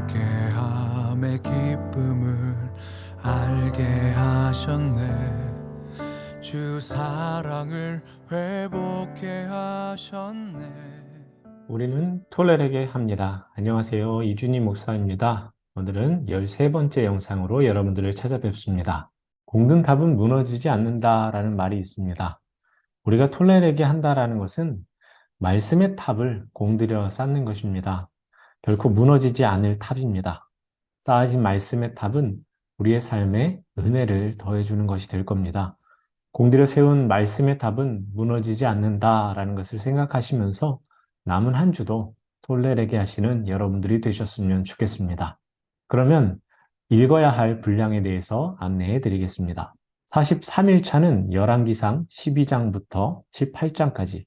함께함의 기쁨을 알게 하셨네. 주 사랑을 회복해 하셨네. 우리는 톨레르게 합니다. 안녕하세요. 이준희 목사입니다. 오늘은 13번째 영상으로 여러분들을 찾아뵙습니다. 공든 탑은 무너지지 않는다라는 말이 있습니다. 우리가 톨레르게 한다라는 것은 말씀의 탑을 공들여 쌓는 것입니다. 결코 무너지지 않을 탑입니다. 쌓아진 말씀의 탑은 우리의 삶에 은혜를 더해주는 것이 될 겁니다. 공들여 세운 말씀의 탑은 무너지지 않는다라는 것을 생각하시면서 남은 한 주도 톨레르게 하시는 여러분들이 되셨으면 좋겠습니다. 그러면 읽어야 할 분량에 대해서 안내해 드리겠습니다. 43일차는 열왕기상 12장부터 18장까지,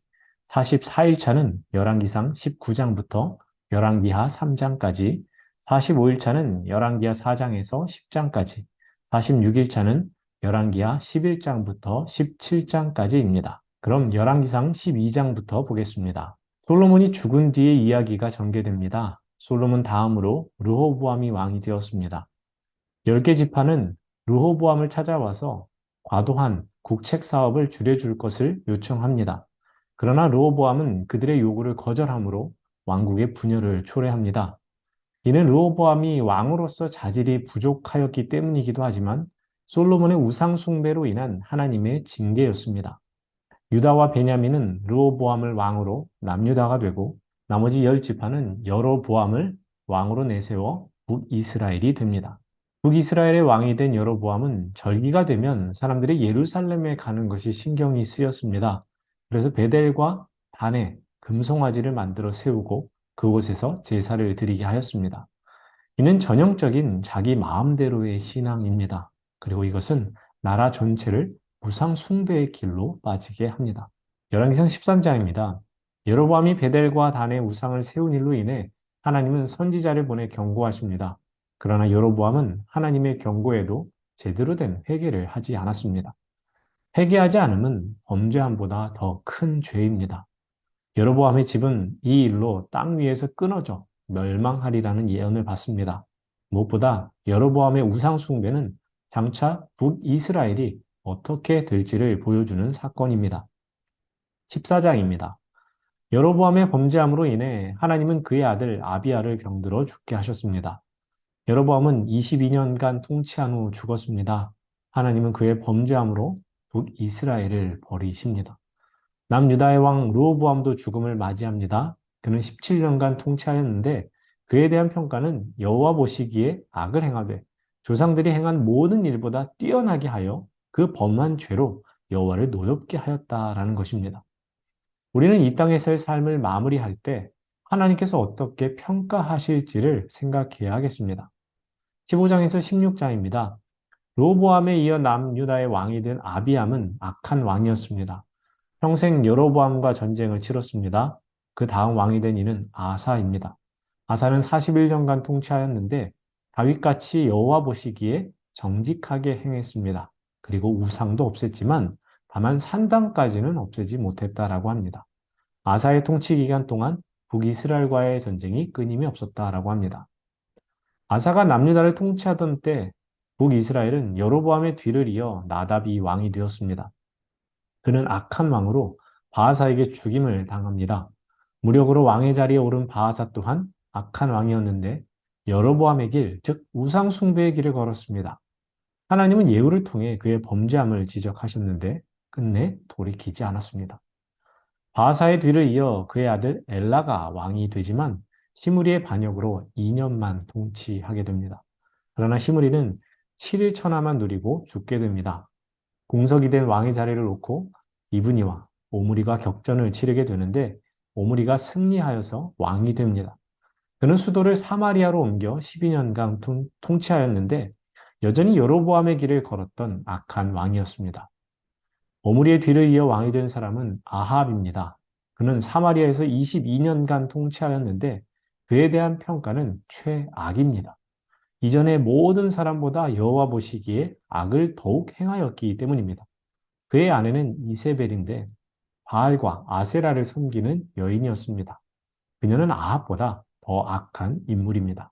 44일차는 열왕기상 19장부터 열왕기하 3장까지, 45일차는 열왕기하 4장에서 10장까지, 46일차는 열왕기하 11장부터 17장까지입니다. 그럼 열왕기상 12장부터 보겠습니다. 솔로몬이 죽은 뒤의 이야기가 전개됩니다. 솔로몬 다음으로 르호보암이 왕이 되었습니다. 10개 지파는 르호보암을 찾아와서 과도한 국책 사업을 줄여줄 것을 요청합니다. 그러나 르호보암은 그들의 요구를 거절하므로 왕국의 분열을 초래합니다. 이는 르호보암이 왕으로서 자질이 부족하였기 때문이기도 하지만 솔로몬의 우상 숭배로 인한 하나님의 징계였습니다. 유다와 베냐민은 르호보암을 왕으로 남유다가 되고 나머지 10지파는 여로보암을 왕으로 내세워 북이스라엘이 됩니다. 북이스라엘의 왕이 된 여로보암은 절기가 되면 사람들이 예루살렘에 가는 것이 신경이 쓰였습니다. 그래서 베델과 단에 금송아지를 만들어 세우고 그곳에서 제사를 드리게 하였습니다. 이는 전형적인 자기 마음대로의 신앙입니다. 그리고 이것은 나라 전체를 우상 숭배의 길로 빠지게 합니다. 열왕기상 13장입니다. 여로보암이 베델과 단의 우상을 세운 일로 인해 하나님은 선지자를 보내 경고하십니다. 그러나 여로보암은 하나님의 경고에도 제대로 된 회개를 하지 않았습니다. 회개하지 않음은 범죄함보다 더 큰 죄입니다. 여로보암의 집은 이 일로 땅 위에서 끊어져 멸망하리라는 예언을 받습니다. 무엇보다 여로보암의 우상 숭배는 장차 북이스라엘이 어떻게 될지를 보여주는 사건입니다. 14장입니다. 여로보암의 범죄함으로 인해 하나님은 그의 아들 아비야를 병들어 죽게 하셨습니다. 여로보암은 22년간 통치한 후 죽었습니다. 하나님은 그의 범죄함으로 북이스라엘을 버리십니다. 남유다의 왕 르호보암도 죽음을 맞이합니다. 그는 17년간 통치하였는데 그에 대한 평가는 여호와 보시기에 악을 행하되 조상들이 행한 모든 일보다 뛰어나게 하여 그 범한 죄로 여호와를 노엽게 하였다라는 것입니다. 우리는 이 땅에서의 삶을 마무리할 때 하나님께서 어떻게 평가하실지를 생각해야 하겠습니다. 15장에서 16장입니다. 르호보암에 이어 남유다의 왕이 된 아비암은 악한 왕이었습니다. 평생 여로보암과 전쟁을 치렀습니다. 그 다음 왕이 된 이는 아사입니다. 아사는 41년간 통치하였는데 다윗같이 여호와 보시기에 정직하게 행했습니다. 그리고 우상도 없앴지만 다만 산당까지는 없애지 못했다라고 합니다. 아사의 통치 기간 동안 북이스라엘과의 전쟁이 끊임이 없었다라고 합니다. 아사가 남유다를 통치하던 때 북이스라엘은 여로보암의 뒤를 이어 나답이 왕이 되었습니다. 그는 악한 왕으로 바하사에게 죽임을 당합니다. 무력으로 왕의 자리에 오른 바하사 또한 악한 왕이었는데 여로보암의 길, 즉 우상 숭배의 길을 걸었습니다. 하나님은 예후를 통해 그의 범죄함을 지적하셨는데 끝내 돌이키지 않았습니다. 바하사의 뒤를 이어 그의 아들 엘라가 왕이 되지만 시므리의 반역으로 2년만 통치하게 됩니다. 그러나 시므리는 7일 천하만 누리고 죽게 됩니다. 공석이 된 왕의 자리를 놓고 이브니와 오므리가 격전을 치르게 되는데 오므리가 승리하여서 왕이 됩니다. 그는 수도를 사마리아로 옮겨 12년간 통치하였는데 여전히 여로보암의 길을 걸었던 악한 왕이었습니다. 오므리의 뒤를 이어 왕이 된 사람은 아합입니다. 그는 사마리아에서 22년간 통치하였는데 그에 대한 평가는 최악입니다. 이전의 모든 사람보다 여호와 보시기에 악을 더욱 행하였기 때문입니다. 그의 아내는 이세벨인데 바알과 아세라를 섬기는 여인이었습니다. 그녀는 아합보다 더 악한 인물입니다.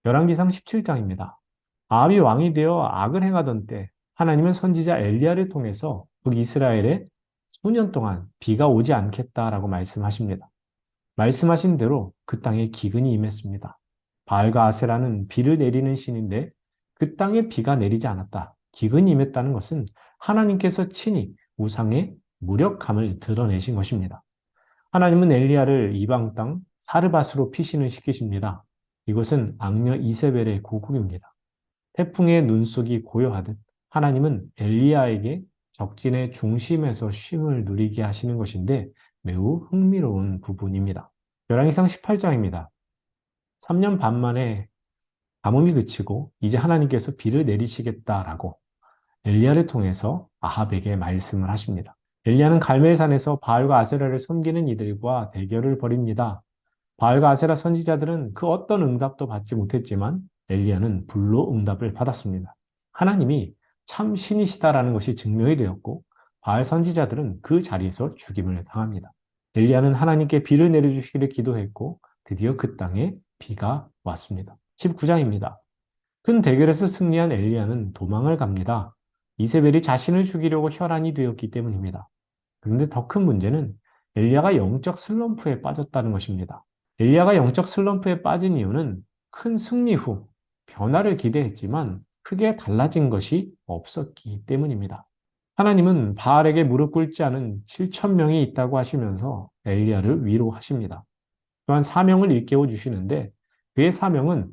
열왕기상 17장입니다. 아합이 왕이 되어 악을 행하던 때 하나님은 선지자 엘리야를 통해서 북이스라엘에 수년 동안 비가 오지 않겠다라고 말씀하십니다. 말씀하신 대로 그 땅에 기근이 임했습니다. 바알과 아세라는 비를 내리는 신인데 그 땅에 비가 내리지 않았다. 기근이 임했다는 것은 하나님께서 친히 우상의 무력함을 드러내신 것입니다. 하나님은 엘리야를 이방 땅 사르밧으로 피신을 시키십니다. 이곳은 악녀 이세벨의 고국입니다. 태풍의 눈속이 고요하듯 하나님은 엘리야에게 적진의 중심에서 쉼을 누리게 하시는 것인데 매우 흥미로운 부분입니다. 열왕기상 18장입니다. 3년 반 만에 가뭄이 그치고 이제 하나님께서 비를 내리시겠다라고 엘리야를 통해서 아합에게 말씀을 하십니다. 엘리야는 갈멜산에서 바알과 아세라를 섬기는 이들과 대결을 벌입니다. 바알과 아세라 선지자들은 그 어떤 응답도 받지 못했지만 엘리야는 불로 응답을 받았습니다. 하나님이 참 신이시다라는 것이 증명이 되었고 바알 선지자들은 그 자리에서 죽임을 당합니다. 엘리야는 하나님께 비를 내려주시기를 기도했고 드디어 그 땅에 비가 왔습니다. 19장입니다. 큰 대결에서 승리한 엘리야는 도망을 갑니다. 이세벨이 자신을 죽이려고 혈안이 되었기 때문입니다. 그런데 더 큰 문제는 엘리야가 영적 슬럼프에 빠졌다는 것입니다. 엘리야가 영적 슬럼프에 빠진 이유는 큰 승리 후 변화를 기대했지만 크게 달라진 것이 없었기 때문입니다. 하나님은 바알에게 무릎 꿇지 않은 7천 명이 있다고 하시면서 엘리야를 위로하십니다. 또한 사명을 일깨워 주시는데 그의 사명은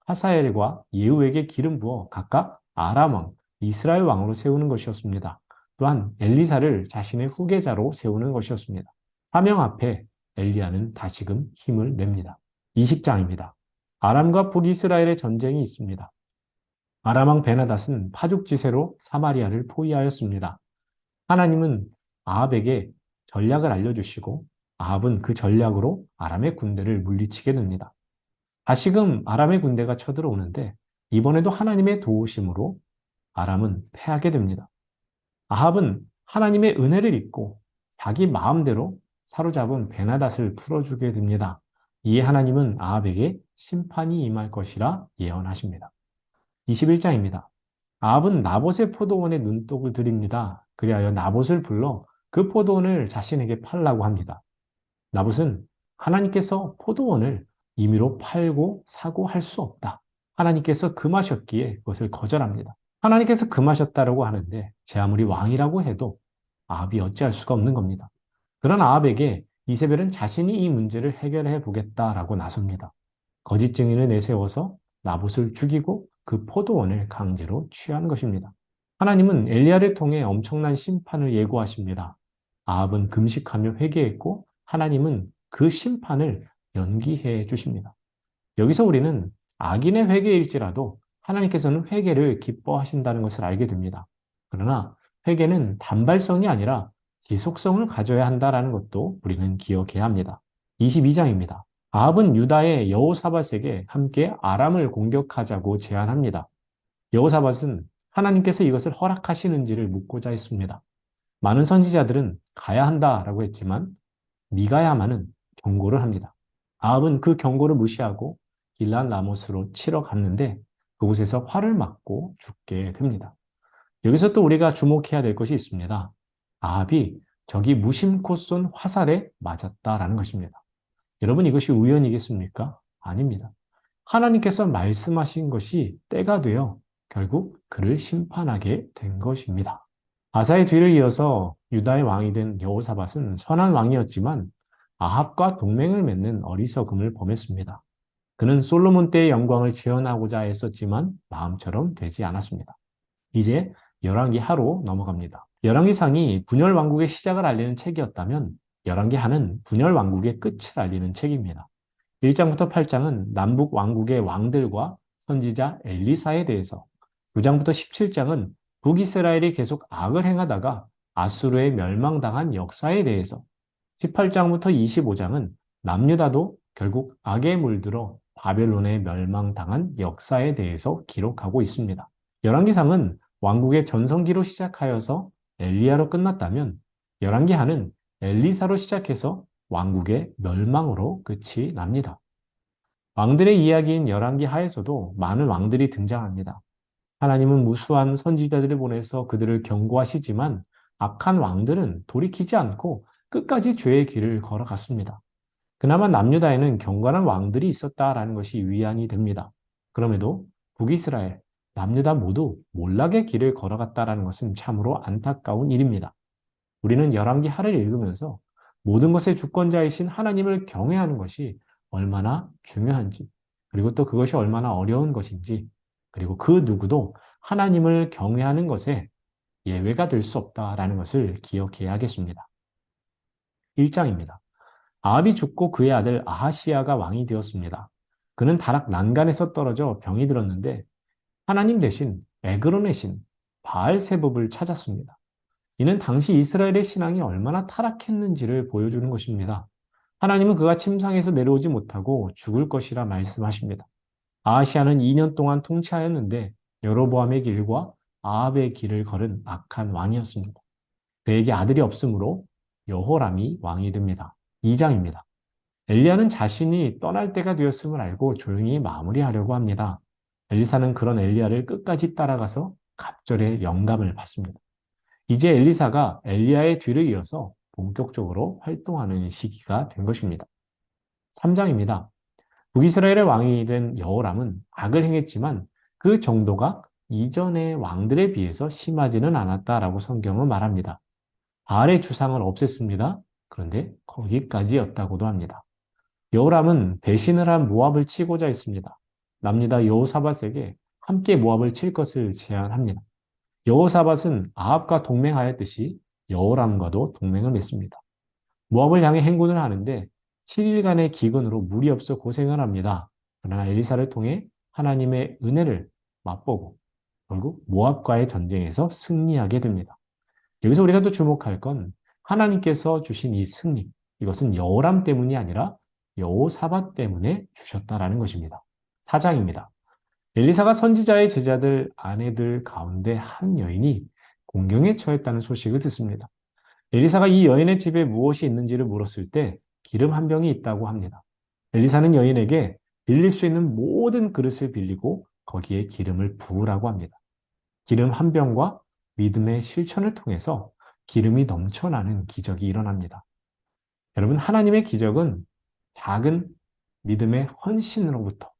하사엘과 예후에게 기름 부어 각각 아람 왕, 이스라엘 왕으로 세우는 것이었습니다. 또한 엘리사를 자신의 후계자로 세우는 것이었습니다. 사명 앞에 엘리야는 다시금 힘을 냅니다. 20장입니다. 아람과 북이스라엘의 전쟁이 있습니다. 아람 왕 베나닷은 파죽지세로 사마리아를 포위하였습니다. 하나님은 아합에게 전략을 알려주시고 아합은 그 전략으로 아람의 군대를 물리치게 됩니다. 다시금 아람의 군대가 쳐들어오는데 이번에도 하나님의 도우심으로 아람은 패하게 됩니다. 아합은 하나님의 은혜를 잊고 자기 마음대로 사로잡은 베나닷을 풀어주게 됩니다. 이에 하나님은 아합에게 심판이 임할 것이라 예언하십니다. 21장입니다. 아합은 나봇의 포도원에 눈독을 들입니다. 그리하여 나봇을 불러 그 포도원을 자신에게 팔라고 합니다. 나봇은 하나님께서 포도원을 임의로 팔고 사고 할 수 없다. 하나님께서 금하셨기에 그것을 거절합니다. 하나님께서 금하셨다라고 하는데 제 아무리 왕이라고 해도 아합이 어찌할 수가 없는 겁니다. 그런 아합에게 이세벨은 자신이 이 문제를 해결해 보겠다라고 나섭니다. 거짓 증인을 내세워서 나봇을 죽이고 그 포도원을 강제로 취한 것입니다. 하나님은 엘리야를 통해 엄청난 심판을 예고하십니다. 아합은 금식하며 회개했고 하나님은 그 심판을 연기해 주십니다. 여기서 우리는 악인의 회개일지라도 하나님께서는 회개를 기뻐하신다는 것을 알게 됩니다. 그러나 회개는 단발성이 아니라 지속성을 가져야 한다는 것도 우리는 기억해야 합니다. 22장입니다. 아합은 유다의 여호사밧에게 함께 아람을 공격하자고 제안합니다. 여호사밧은 하나님께서 이것을 허락하시는지를 묻고자 했습니다. 많은 선지자들은 가야 한다라고 했지만 미가야만은 경고를 합니다. 아합은 그 경고를 무시하고 길란 라모스로 치러 갔는데 그곳에서 활을 맞고 죽게 됩니다. 여기서 또 우리가 주목해야 될 것이 있습니다. 아합이 저기 무심코 쏜 화살에 맞았다라는 것입니다. 여러분 이것이 우연이겠습니까? 아닙니다. 하나님께서 말씀하신 것이 때가 되어 결국 그를 심판하게 된 것입니다. 아사의 뒤를 이어서 유다의 왕이 된 여호사밧은 선한 왕이었지만 아합과 동맹을 맺는 어리석음을 범했습니다. 그는 솔로몬 때의 영광을 재현하고자 했었지만 마음처럼 되지 않았습니다. 이제 열왕기 하로 넘어갑니다. 열왕기상이 분열 왕국의 시작을 알리는 책이었다면 열왕기 하는 분열 왕국의 끝을 알리는 책입니다. 1장부터 8장은 남북 왕국의 왕들과 선지자 엘리사에 대해서, 9장부터 17장은 북이스라엘이 계속 악을 행하다가 아수르에 멸망당한 역사에 대해서, 18장부터 25장은 남유다도 결국 악에 물들어 바벨론에 멸망당한 역사에 대해서 기록하고 있습니다. 열왕기상은 왕국의 전성기로 시작하여서 엘리야로 끝났다면 열왕기하는 엘리사로 시작해서 왕국의 멸망으로 끝이 납니다. 왕들의 이야기인 열왕기 하에서도 많은 왕들이 등장합니다. 하나님은 무수한 선지자들을 보내서 그들을 경고하시지만 악한 왕들은 돌이키지 않고 끝까지 죄의 길을 걸어갔습니다. 그나마 남유다에는 경건한 왕들이 있었다라는 것이 위안이 됩니다. 그럼에도 북이스라엘, 남유다 모두 몰락의 길을 걸어갔다라는 것은 참으로 안타까운 일입니다. 우리는 열왕기 하를 읽으면서 모든 것의 주권자이신 하나님을 경외하는 것이 얼마나 중요한지, 그리고 또 그것이 얼마나 어려운 것인지, 그리고 그 누구도 하나님을 경외하는 것에 예외가 될 수 없다라는 것을 기억해야겠습니다. 1장입니다. 아합이 죽고 그의 아들 아하시야가 왕이 되었습니다. 그는 다락 난간에서 떨어져 병이 들었는데 하나님 대신 에그론의 신 바알세붑을 찾았습니다. 이는 당시 이스라엘의 신앙이 얼마나 타락했는지를 보여주는 것입니다. 하나님은 그가 침상에서 내려오지 못하고 죽을 것이라 말씀하십니다. 아하시야는 2년 동안 통치하였는데 여로보암의 길과 아합의 길을 걸은 악한 왕이었습니다. 그에게 아들이 없으므로 여호람이 왕이 됩니다. 2장입니다. 엘리야는 자신이 떠날 때가 되었음을 알고 조용히 마무리하려고 합니다. 엘리사는 그런 엘리야를 끝까지 따라가서 갑절의 영감을 받습니다. 이제 엘리사가 엘리야의 뒤를 이어서 본격적으로 활동하는 시기가 된 것입니다. 3장입니다. 북이스라엘의 왕이 된 여호람은 악을 행했지만 그 정도가 이전의 왕들에 비해서 심하지는 않았다라고 성경은 말합니다. 바알의 주상을 없앴습니다. 그런데 거기까지였다고도 합니다. 여호람은 배신을 한 모압을 치고자 했습니다. 남유다 여호사밧에게 함께 모압을 칠 것을 제안합니다. 여호사밧은 아합과 동맹하였듯이 여호람과도 동맹을 맺습니다. 모압을 향해 행군을 하는데 7일간의 기근으로 물이 없어 고생을 합니다. 그러나 엘리사를 통해 하나님의 은혜를 맛보고 결국 모압과의 전쟁에서 승리하게 됩니다. 여기서 우리가 또 주목할 건 하나님께서 주신 이 승리, 이것은 여호람 때문이 아니라 여호사밧 때문에 주셨다라는 것입니다. 4장입니다. 엘리사가 선지자의 제자들 아내들 가운데 한 여인이 공경에 처했다는 소식을 듣습니다. 엘리사가 이 여인의 집에 무엇이 있는지를 물었을 때 기름 한 병이 있다고 합니다. 엘리사는 여인에게 빌릴 수 있는 모든 그릇을 빌리고 거기에 기름을 부으라고 합니다. 기름 한 병과 믿음의 실천을 통해서 기름이 넘쳐나는 기적이 일어납니다. 여러분, 하나님의 기적은 작은 믿음의 헌신으로부터,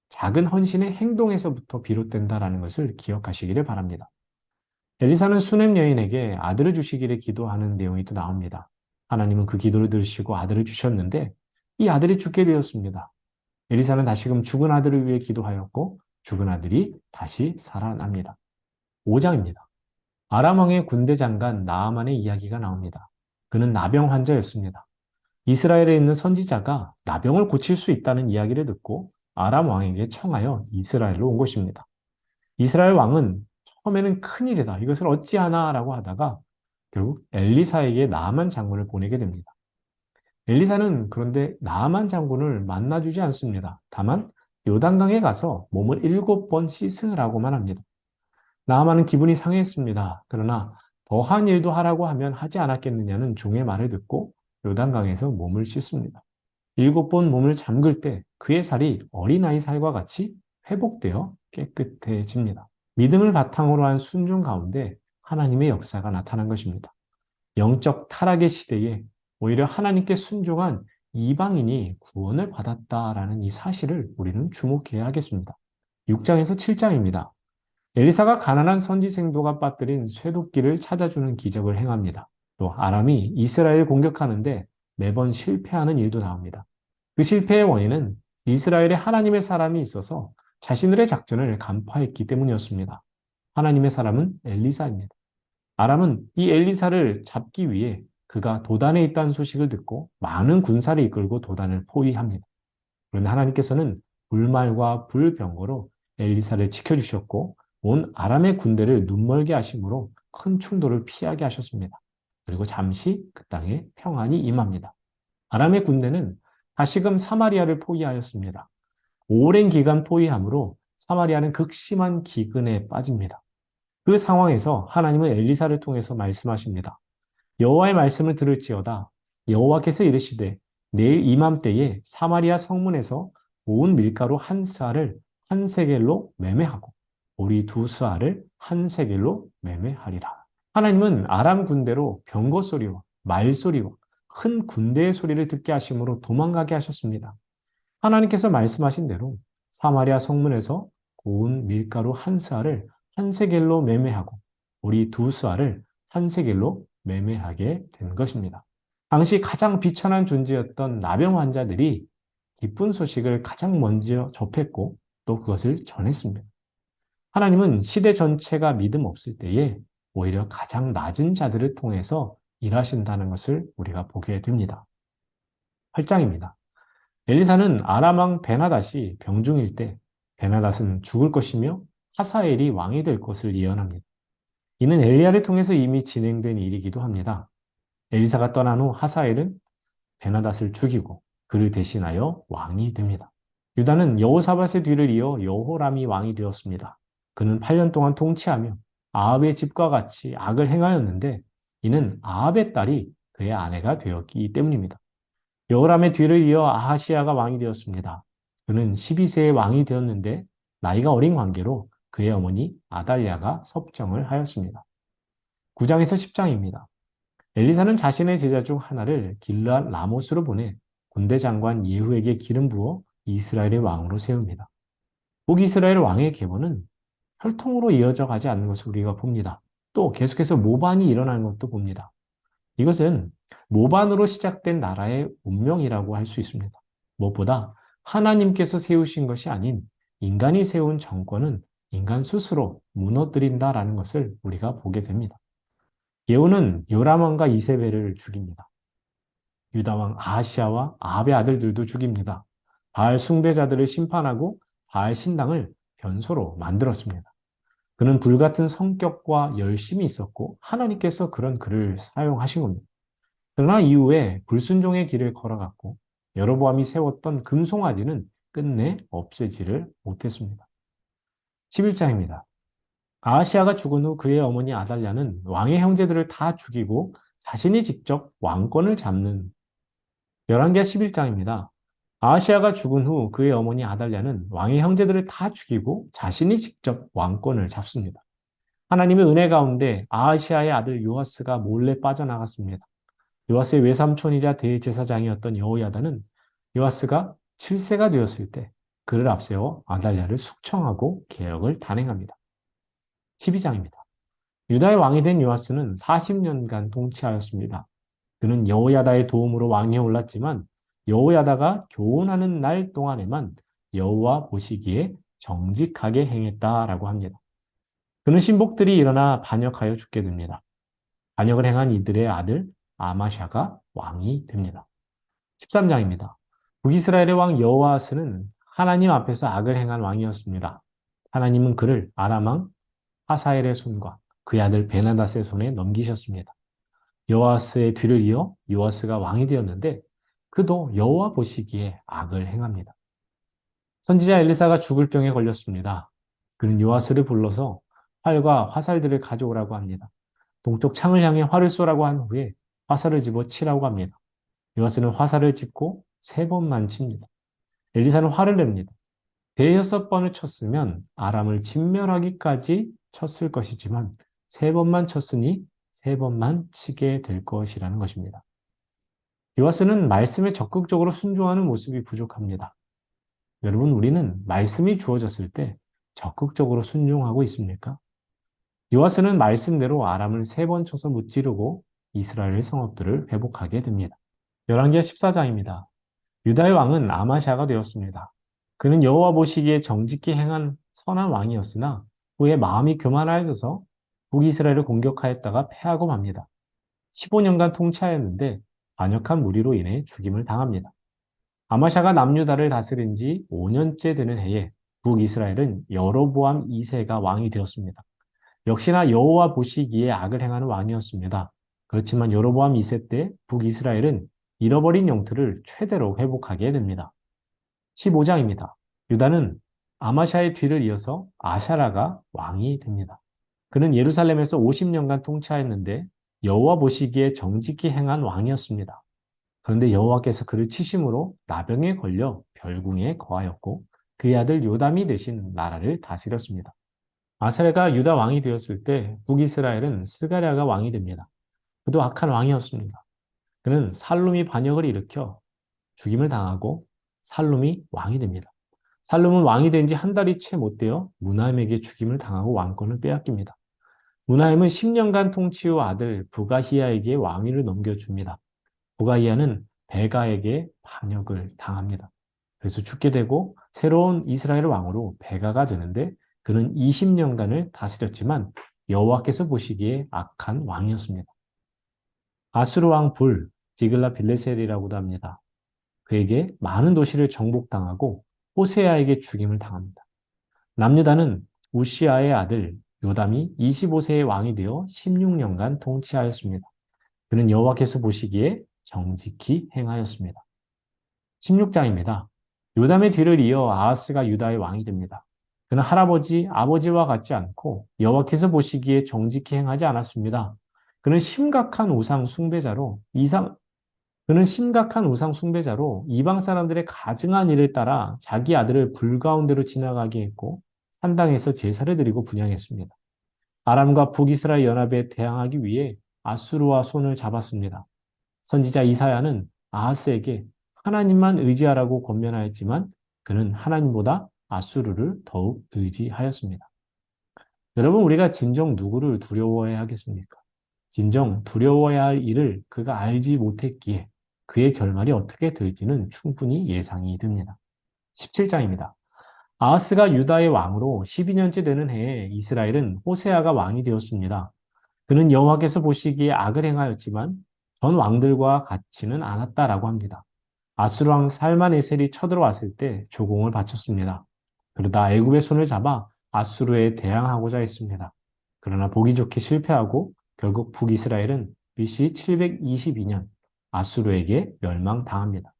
작은 헌신의 행동에서부터 비롯된다라는 것을 기억하시기를 바랍니다. 엘리사는 수넴 여인에게 아들을 주시기를 기도하는 내용이 또 나옵니다. 하나님은 그 기도를 들으시고 아들을 주셨는데 이 아들이 죽게 되었습니다. 엘리사는 다시금 죽은 아들을 위해 기도하였고 죽은 아들이 다시 살아납니다. 5장입니다. 아람 왕의 군대 장관 나아만의 이야기가 나옵니다. 그는 나병 환자였습니다. 이스라엘에 있는 선지자가 나병을 고칠 수 있다는 이야기를 듣고 아람 왕에게 청하여 이스라엘로 온 것입니다. 이스라엘 왕은 처음에는 큰일이다, 이것을 어찌하나라고 하다가 결국 엘리사에게 나아만 장군을 보내게 됩니다. 엘리사는 그런데 나아만 장군을 만나주지 않습니다. 다만 요단강에 가서 몸을 7번 씻으라고만 합니다. 나아만은 기분이 상했습니다. 그러나 더한 일도 하라고 하면 하지 않았겠느냐는 종의 말을 듣고 요단강에서 몸을 씻습니다. 7번 몸을 잠글 때 그의 살이 어린아이 살과 같이 회복되어 깨끗해집니다. 믿음을 바탕으로 한 순종 가운데 하나님의 역사가 나타난 것입니다. 영적 타락의 시대에 오히려 하나님께 순종한 이방인이 구원을 받았다라는 이 사실을 우리는 주목해야 하겠습니다. 6장에서 7장입니다. 엘리사가 가난한 선지생도가 빠뜨린 쇠도끼를 찾아주는 기적을 행합니다. 또 아람이 이스라엘을 공격하는데 매번 실패하는 일도 나옵니다. 그 실패의 원인은 이스라엘에 하나님의 사람이 있어서 자신들의 작전을 간파했기 때문이었습니다. 하나님의 사람은 엘리사입니다. 아람은 이 엘리사를 잡기 위해 그가 도단에 있다는 소식을 듣고 많은 군사를 이끌고 도단을 포위합니다. 그런데 하나님께서는 불말과 불병거로 엘리사를 지켜주셨고 온 아람의 군대를 눈멀게 하심으로 큰 충돌을 피하게 하셨습니다. 그리고 잠시 그 땅에 평안이 임합니다. 아람의 군대는 다시금 사마리아를 포위하였습니다. 오랜 기간 포위함으로 사마리아는 극심한 기근에 빠집니다. 그 상황에서 하나님은 엘리사를 통해서 말씀하십니다. 여호와의 말씀을 들을지어다. 여호와께서 이르시되 내일 이맘때에 사마리아 성문에서 고운 밀가루 한 스아를 한 세겔로 매매하고 보리 두 스아를 한 세겔로 매매하리라. 하나님은 아람 군대로 병거 소리와 말소리와 큰 군대의 소리를 듣게 하심으로 도망가게 하셨습니다. 하나님께서 말씀하신 대로 사마리아 성문에서 고운 밀가루 한 스아를 한 세겔로 매매하고 보리 두 스아를 한 세겔로 매매하게 된 것입니다. 당시 가장 비천한 존재였던 나병 환자들이 기쁜 소식을 가장 먼저 접했고 또 그것을 전했습니다. 하나님은 시대 전체가 믿음 없을 때에 오히려 가장 낮은 자들을 통해서 일하신다는 것을 우리가 보게 됩니다. 8장입니다. 엘리사는 아람 왕 베나닷이 병중일 때 베나닷은 죽을 것이며 하사엘이 왕이 될 것을 예언합니다. 이는 엘리야를 통해서 이미 진행된 일이기도 합니다. 엘리사가 떠난 후 하사엘은 베나닷을 죽이고 그를 대신하여 왕이 됩니다. 유다는 여호사밧의 뒤를 이어 여호람이 왕이 되었습니다. 그는 8년 동안 통치하며 아합의 집과 같이 악을 행하였는데 이는 아합의 딸이 그의 아내가 되었기 때문입니다. 여호람의 뒤를 이어 아하시아가 왕이 되었습니다. 그는 12세의 왕이 되었는데 나이가 어린 관계로 그의 어머니 아달랴가 섭정을 하였습니다. 9장에서 10장입니다. 엘리사는 자신의 제자 중 하나를 길르앗 라모스로 보내 군대 장관 예후에게 기름 부어 이스라엘의 왕으로 세웁니다. 북이스라엘 왕의 계보는 혈통으로 이어져 가지 않는 것을 우리가 봅니다. 또 계속해서 모반이 일어나는 것도 봅니다. 이것은 모반으로 시작된 나라의 운명이라고 할 수 있습니다. 무엇보다 하나님께서 세우신 것이 아닌 인간이 세운 정권은 인간 스스로 무너뜨린다라는 것을 우리가 보게 됩니다. 예후는 요람 왕과 이세벨을 죽입니다. 유다 왕 아하시아와 아합의 아들들도 죽입니다. 바알 숭배자들을 심판하고 바알 신당을 변소로 만들었습니다. 그는 불같은 성격과 열심이 있었고 하나님께서 그런 그를 사용하신 겁니다. 그러나 이후에 불순종의 길을 걸어갔고 여로보암이 세웠던 금송아지는 끝내 없애지를 못했습니다. 11장입니다. 아하시아가 죽은 후 그의 어머니 아달랴는 왕의 형제들을 다 죽이고 자신이 직접 왕권을 잡는 11개 11장입니다. 아하시아가 죽은 후 그의 어머니 아달랴는 왕의 형제들을 다 죽이고 자신이 직접 왕권을 잡습니다. 하나님의 은혜 가운데 아하시아의 아들 요아스가 몰래 빠져나갔습니다. 요아스의 외삼촌이자 대제사장이었던 여호야다는 요아스가 7세가 되었을 때 그를 앞세워 아달랴를 숙청하고 개혁을 단행합니다. 12장입니다. 유다의 왕이 된 요아스는 40년간 통치하였습니다. 그는 여호야다의 도움으로 왕위에 올랐지만 여호야다가 교훈하는 날 동안에만 여호와 보시기에 정직하게 행했다라고 합니다. 그는 신복들이 일어나 반역하여 죽게 됩니다. 반역을 행한 이들의 아들 아마샤가 왕이 됩니다. 13장입니다. 북이스라엘의 왕 여호아스는 하나님 앞에서 악을 행한 왕이었습니다. 하나님은 그를 아람 왕 하사엘의 손과 그의 아들 베나닷의 손에 넘기셨습니다. 여호아스의 뒤를 이어 요아스가 왕이 되었는데 그도 여호와 보시기에 악을 행합니다. 선지자 엘리사가 죽을 병에 걸렸습니다. 그는 요아스를 불러서 활과 화살들을 가져오라고 합니다. 동쪽 창을 향해 활을 쏘라고 한 후에 화살을 집어 치라고 합니다. 요아스는 화살을 짚고 3번만 칩니다. 엘리사는 활을 냅니다. 대여섯 번을 쳤으면 아람을 진멸하기까지 쳤을 것이지만 3번만 쳤으니 3번만 치게 될 것이라는 것입니다. 요아스는 말씀에 적극적으로 순종하는 모습이 부족합니다. 여러분, 우리는 말씀이 주어졌을 때 적극적으로 순종하고 있습니까? 요아스는 말씀대로 아람을 3번 쳐서 무찌르고 이스라엘 성읍들을 회복하게 됩니다. 11개 14장입니다. 유다의 왕은 아마샤가 되었습니다. 그는 여호와 보시기에 정직히 행한 선한 왕이었으나 후에 마음이 교만하여져서 북이스라엘을 공격하였다가 패하고 맙니다. 15년간 통치하였는데 반역한 무리로 인해 죽임을 당합니다. 아마샤가 남유다를 다스린 지 5년째 되는 해에 북이스라엘은 여로보암 2세가 왕이 되었습니다. 역시나 여호와 보시기에 악을 행하는 왕이었습니다. 그렇지만 여로보암 2세 때 북이스라엘은 잃어버린 영토를 최대로 회복하게 됩니다. 15장입니다. 유다는 아마샤의 뒤를 이어서 아샤라가 왕이 됩니다. 그는 예루살렘에서 50년간 통치하였는데 여호와 보시기에 정직히 행한 왕이었습니다. 그런데 여호와께서 그를 치심으로 나병에 걸려 별궁에 거하였고 그의 아들 요담이 대신 나라를 다스렸습니다. 아사랴가 유다 왕이 되었을 때 북이스라엘은 스가랴가 왕이 됩니다. 그도 악한 왕이었습니다. 그는 살룸이 반역을 일으켜 죽임을 당하고 살룸이 왕이 됩니다. 살룸은 왕이 된 지 한 달이 채 못 되어 무나임에게 죽임을 당하고 왕권을 빼앗깁니다. 무나임은 10년간 통치 후 아들 부가히야에게 왕위를 넘겨줍니다. 부가히야는 베가에게 반역을 당합니다. 그래서 죽게 되고 새로운 이스라엘 왕으로 베가가 되는데 그는 20년간을 다스렸지만 여호와께서 보시기에 악한 왕이었습니다. 아수르 왕 불, 디글라 빌레셀이라고도 합니다. 그에게 많은 도시를 정복당하고 호세아에게 죽임을 당합니다. 남유다는 우시아의 아들 요담이 25세의 왕이 되어 16년간 통치하였습니다. 그는 여호와께서 보시기에 정직히 행하였습니다. 16장입니다. 요담의 뒤를 이어 아하스가 유다의 왕이 됩니다. 그는 아버지와 같지 않고 여호와께서 보시기에 정직히 행하지 않았습니다. 그는 심각한 우상 숭배자로 이방 사람들의 가증한 일을 따라 자기 아들을 불 가운데로 지나가게 했고 산당에서 제사를 드리고 분향했습니다. 아람과 북이스라엘 연합에 대항하기 위해 아수르와 손을 잡았습니다. 선지자 이사야는 아하스에게 하나님만 의지하라고 권면하였지만 그는 하나님보다 아수르를 더욱 의지하였습니다. 여러분, 우리가 진정 누구를 두려워해야 하겠습니까? 진정 두려워해야 할 일을 그가 알지 못했기에 그의 결말이 어떻게 될지는 충분히 예상이 됩니다. 17장입니다. 아하스가 유다의 왕으로 12년째 되는 해에 이스라엘은 호세아가 왕이 되었습니다. 그는 여호와께서 보시기에 악을 행하였지만 전 왕들과 같지는 않았다라고 합니다. 아수르 왕 살만에셀이 쳐들어왔을 때 조공을 바쳤습니다. 그러다 애굽의 손을 잡아 아수르에 대항하고자 했습니다. 그러나 보기 좋게 실패하고 결국 북이스라엘은 BC 722년 아수르에게 멸망당합니다.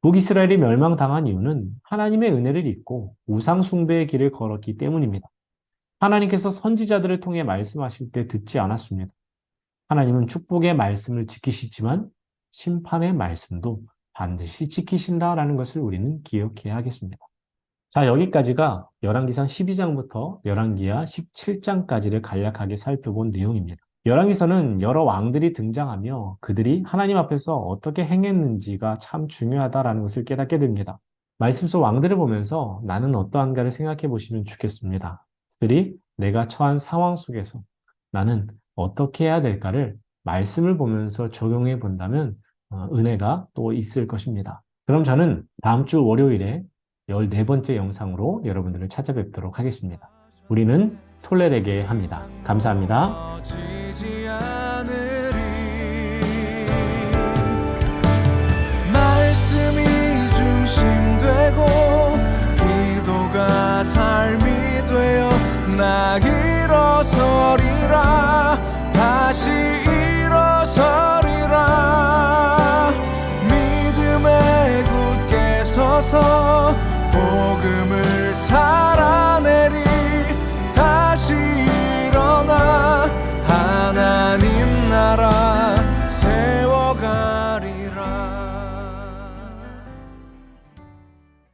북이스라엘이 멸망당한 이유는 하나님의 은혜를 잊고 우상 숭배의 길을 걸었기 때문입니다. 하나님께서 선지자들을 통해 말씀하실 때 듣지 않았습니다. 하나님은 축복의 말씀을 지키시지만 심판의 말씀도 반드시 지키신다라는 것을 우리는 기억해야 하겠습니다. 자, 여기까지가 열왕기상 12장부터 열왕기하 17장까지를 간략하게 살펴본 내용입니다. 열왕기서는 여러 왕들이 등장하며 그들이 하나님 앞에서 어떻게 행했는지가 참 중요하다라는 것을 깨닫게 됩니다. 말씀 속 왕들을 보면서 나는 어떠한가를 생각해 보시면 좋겠습니다. 특별히 내가 처한 상황 속에서 나는 어떻게 해야 될까를 말씀을 보면서 적용해 본다면 은혜가 또 있을 것입니다. 그럼 저는 다음 주 월요일에 14번째 영상으로 여러분들을 찾아뵙도록 하겠습니다. 우리는 톨레르게 합니다. 감사합니다. 말씀이 중심되고 기도가 삶이 되어 나 일어서리라 다시 일어서리라 믿음에 굳게 서서